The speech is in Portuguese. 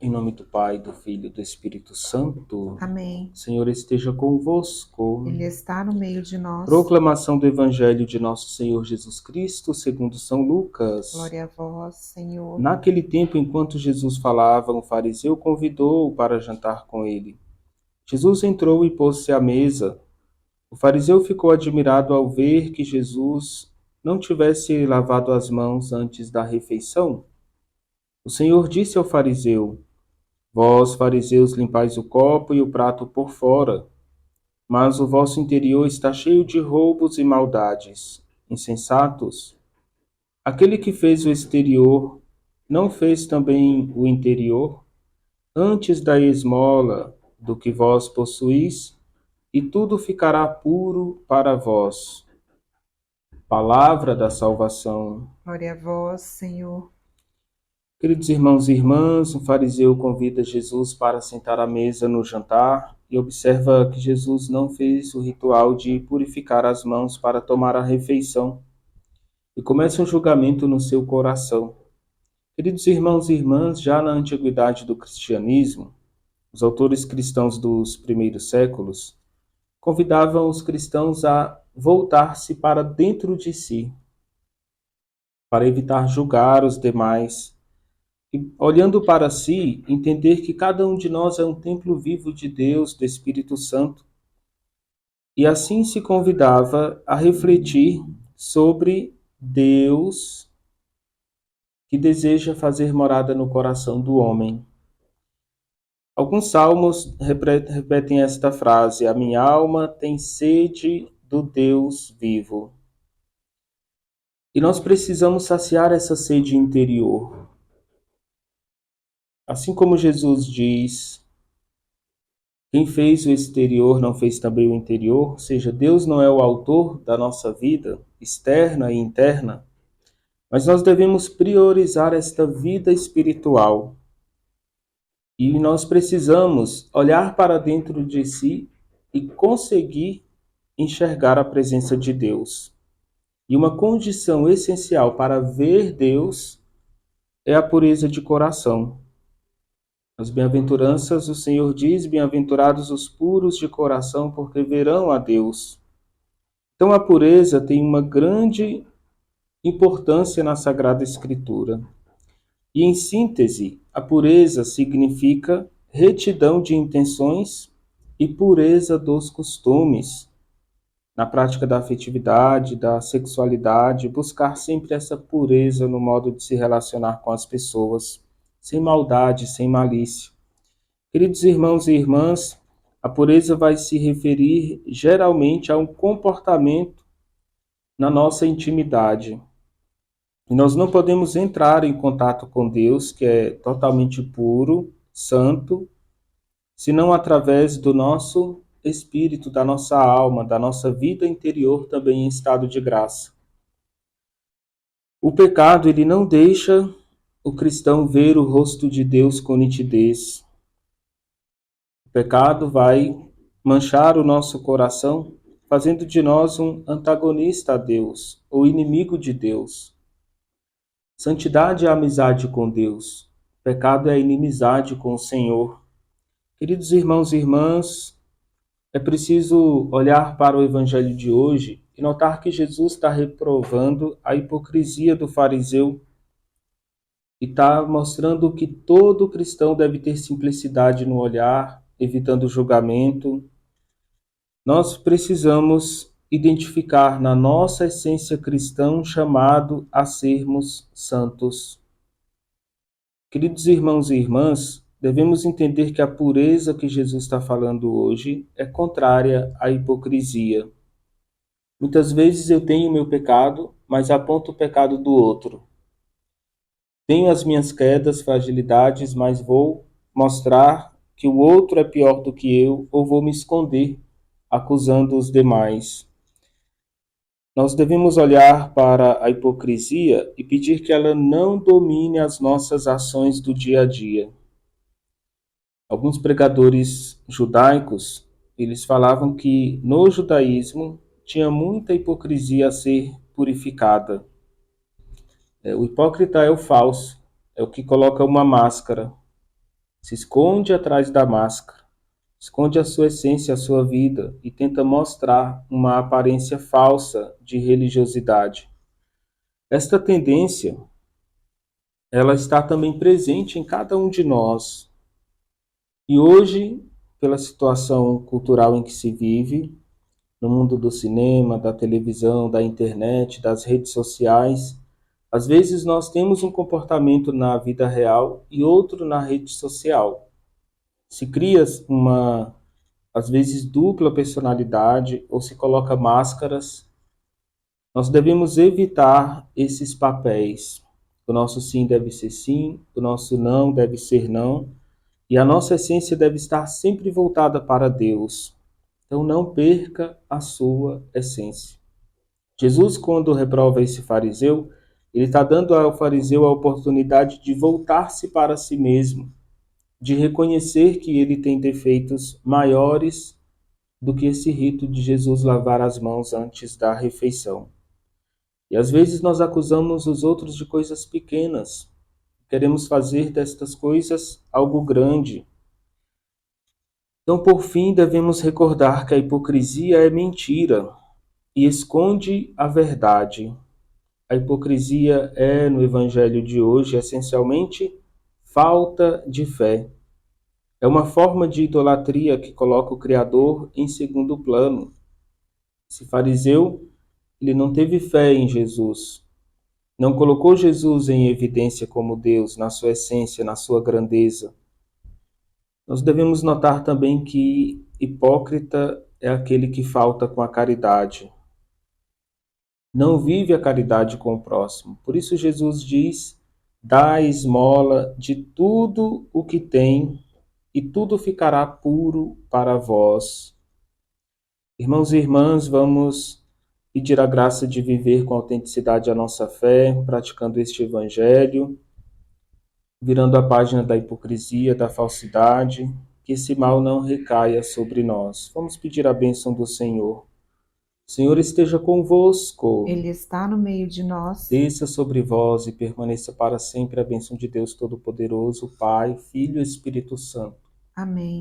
Em nome do Pai, do Filho e do Espírito Santo. Amém. Senhor esteja convosco. Ele está no meio de nós. Proclamação do Evangelho de nosso Senhor Jesus Cristo, segundo São Lucas. Glória a vós, Senhor. Naquele tempo, enquanto Jesus falava, um fariseu convidou-o para jantar com ele. Jesus entrou e pôs-se à mesa. O fariseu ficou admirado ao ver que Jesus não tivesse lavado as mãos antes da refeição. O Senhor disse ao fariseu: Vós, fariseus, limpais o copo e o prato por fora, mas o vosso interior está cheio de roubos e maldades. Insensatos! Aquele que fez o exterior não fez também o interior? Antes da esmola do que vós possuís, e tudo ficará puro para vós. Palavra da salvação. Glória a vós, Senhor. Queridos irmãos e irmãs, um fariseu convida Jesus para sentar à mesa no jantar e observa que Jesus não fez o ritual de purificar as mãos para tomar a refeição. E começa um julgamento no seu coração. Queridos irmãos e irmãs, já na antiguidade do cristianismo, os autores cristãos dos primeiros séculos convidavam os cristãos a voltar-se para dentro de si, para evitar julgar os demais. E, olhando para si, entender que cada um de nós é um templo vivo de Deus, do Espírito Santo. E assim se convidava a refletir sobre Deus que deseja fazer morada no coração do homem. Alguns salmos repetem esta frase: a minha alma tem sede do Deus vivo. E nós precisamos saciar essa sede interior. Assim como Jesus diz: quem fez o exterior não fez também o interior, ou seja, Deus não é o autor da nossa vida, externa e interna, mas nós devemos priorizar esta vida espiritual. E nós precisamos olhar para dentro de si e conseguir enxergar a presença de Deus. E uma condição essencial para ver Deus é a pureza de coração. As bem-aventuranças, o Senhor diz: bem-aventurados os puros de coração, porque verão a Deus. Então a pureza tem uma grande importância na Sagrada Escritura. E em síntese, a pureza significa retidão de intenções e pureza dos costumes. Na prática da afetividade, da sexualidade, buscar sempre essa pureza no modo de se relacionar com as pessoas, sem maldade, sem malícia. Queridos irmãos e irmãs, a pureza vai se referir geralmente a um comportamento na nossa intimidade. E nós não podemos entrar em contato com Deus, que é totalmente puro, santo, senão através do nosso espírito, da nossa alma, da nossa vida interior também em estado de graça. O pecado, ele não deixa o cristão ver o rosto de Deus com nitidez. O pecado vai manchar o nosso coração, fazendo de nós um antagonista a Deus, ou inimigo de Deus. Santidade é a amizade com Deus. O pecado é a inimizade com o Senhor. Queridos irmãos e irmãs, é preciso olhar para o Evangelho de hoje e notar que Jesus está reprovando a hipocrisia do fariseu e está mostrando que todo cristão deve ter simplicidade no olhar, evitando julgamento. Nós precisamos identificar na nossa essência cristã um chamado a sermos santos. Queridos irmãos e irmãs, devemos entender que a pureza que Jesus está falando hoje é contrária à hipocrisia. Muitas vezes eu tenho o meu pecado, mas aponto o pecado do outro. Tenho as minhas quedas, fragilidades, mas vou mostrar que o outro é pior do que eu, ou vou me esconder, acusando os demais. Nós devemos olhar para a hipocrisia e pedir que ela não domine as nossas ações do dia a dia. Alguns pregadores judaicos, eles falavam que no judaísmo tinha muita hipocrisia a ser purificada. O hipócrita é o falso, é o que coloca uma máscara. Se esconde atrás da máscara, esconde a sua essência, a sua vida e tenta mostrar uma aparência falsa de religiosidade. Esta tendência, ela está também presente em cada um de nós. E hoje, pela situação cultural em que se vive, no mundo do cinema, da televisão, da internet, das redes sociais, às vezes nós temos um comportamento na vida real e outro na rede social. Se cria uma, às vezes, dupla personalidade ou se coloca máscaras. Nós devemos evitar esses papéis. O nosso sim deve ser sim, o nosso não deve ser não, e a nossa essência deve estar sempre voltada para Deus. Então não perca a sua essência. Jesus, quando reprova esse fariseu, ele está dando ao fariseu a oportunidade de voltar-se para si mesmo, de reconhecer que ele tem defeitos maiores do que esse rito de Jesus lavar as mãos antes da refeição. E às vezes nós acusamos os outros de coisas pequenas, queremos fazer destas coisas algo grande. Então, por fim, devemos recordar que a hipocrisia é mentira e esconde a verdade. A hipocrisia é, no evangelho de hoje, essencialmente falta de fé. É uma forma de idolatria que coloca o Criador em segundo plano. Esse fariseu, ele não teve fé em Jesus, não colocou Jesus em evidência como Deus, na sua essência, na sua grandeza. Nós devemos notar também que hipócrita é aquele que falta com a caridade. Não vive a caridade com o próximo. Por isso Jesus diz: dá esmola de tudo o que tem, e tudo ficará puro para vós. Irmãos e irmãs, vamos pedir a graça de viver com autenticidade a nossa fé, praticando este evangelho, virando a página da hipocrisia, da falsidade, que esse mal não recaia sobre nós. Vamos pedir a bênção do Senhor. O Senhor esteja convosco. Ele está no meio de nós. Desça sobre vós e permaneça para sempre a bênção de Deus Todo-Poderoso, Pai, Filho e Espírito Santo. Amém.